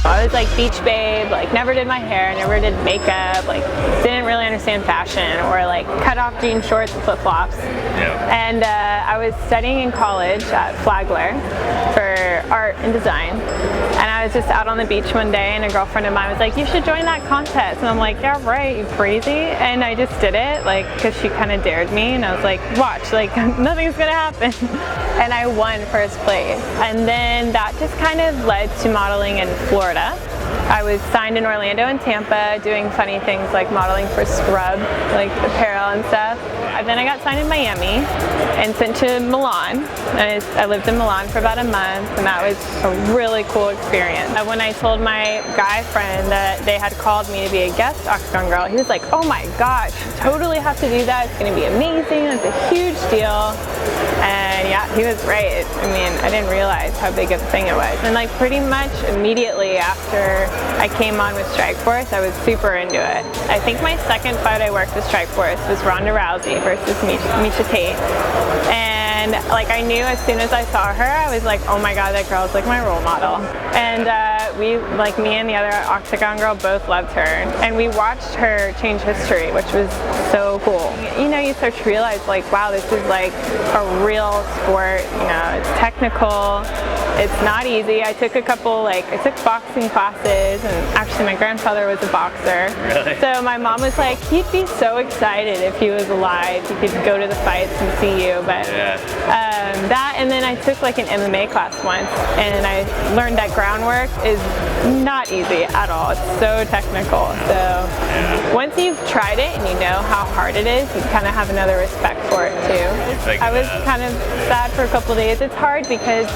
I was like beach babe, like never did my hair, never did makeup, like didn't really understand fashion, or like cut off jean shorts and flip-flops. Yeah. And I was studying in college at Flagler for art and design. And I was just out on the beach one day and a girlfriend of mine was like, you should join that contest. And I'm like, yeah, right, you crazy? And I just did it, like, because she kind of dared me. And I was like, watch, like, nothing's gonna happen. And I won first place. And then that just kind of led to modeling in Florida. I was signed in Orlando and Tampa doing funny things like modeling for Scrub, like apparel and stuff. And then I got signed in Miami and sent to Milan. And I lived in Milan for about a month, and that was a really cool experience. When I told my guy friend that they had called me to be a guest Octagon girl, he was like, oh my gosh, you totally have to do that. It's going to be amazing. It's a huge deal. And yeah, he was right. I mean, I didn't realize how big of a thing it was. And like pretty much immediately after I came on with Strikeforce, I was super into it. I think my second fight I worked with Strikeforce was Ronda Rousey versus Misha Tate. And like I knew as soon as I saw her, I was like, oh my god, that girl's like my role model. And we, like me and the other Octagon girl, both loved her. And we watched her change history, which was so cool. You know, you start to realize like, wow, this is like a real sport. You know, it's technical. It's not easy. I took a couple, I took boxing classes, and actually my grandfather was a boxer. Really? So my mom was like, he'd be so excited if he was alive. He could go to the fights and see you. But yeah. That, and then I took like an MMA class once, and I learned that groundwork is not easy at all. It's so technical. So once you've tried it and you know how hard it is, you kind of have another respect for it too. I was kind of sad for a couple of days. It's hard because,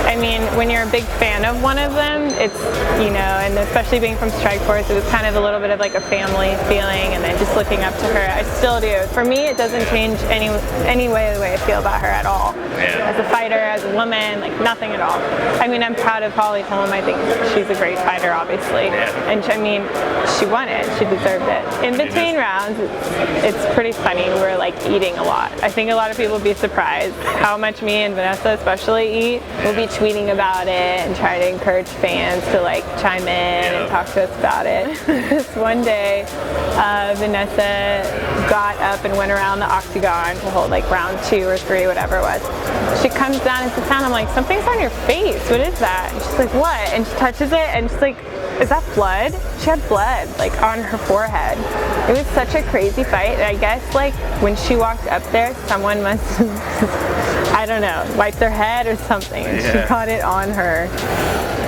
I mean, when you're a big fan of one of them, it's, you know, and especially being from Strikeforce, it was kind of a little bit of like a family feeling, and then just looking up to her. I still do. For me, it doesn't change any way the way I feel about her at all. Yeah. As a fighter, as a woman, like nothing at all. I mean, I'm proud of Holm. I think she's a great fighter, obviously. Yeah. And I mean, she won it. She deserved it. In between rounds, it's pretty funny. We're like eating a lot. I think a lot of people would be surprised how much me and Vanessa especially eat. We'll be tweeting about it and try to encourage fans to like chime in and talk to us about it. This one day, Vanessa got up and went around the Octagon to hold like round 2 or 3, whatever it was. She comes down and sits down. I'm like, something's on your face. What is that? And she's like, what? And she touches it and she's like, is that blood? She had blood like on her forehead. It was such a crazy fight. I guess like when she walked up there, someone must have, I don't know, wiped their head or something, and she got it on her.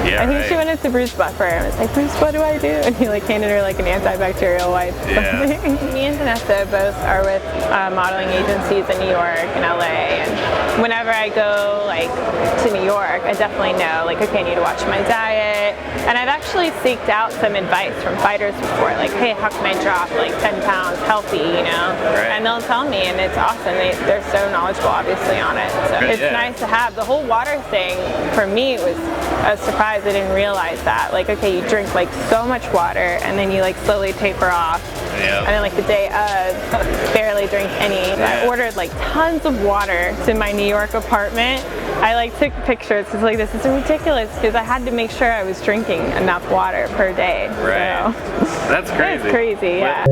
Yeah, I think she went into Bruce Buffer and was like, Bruce, what do I do? And he like handed her like an antibacterial wipe. Yeah. Me and Vanessa both are with modeling agencies in New York and LA, and whenever I go like to New York, I definitely know like, okay, I need to watch my diet. And I've actually seeked out some advice from fighters before, like, hey, how can I drop like 10 pounds healthy, you know? Right. And they'll tell me, and it's awesome. They're so knowledgeable, obviously, on it. So it's nice to have. The whole water thing, for me, was a surprise. I didn't realize that. Like, okay, you drink like so much water, and then you like slowly taper off. And then like the day of, barely drink any. I ordered like tons of water to my New York apartment. I like took pictures because like this is ridiculous, because I had to make sure I was drinking enough water per day. Right. So. That's crazy. It's crazy, yeah.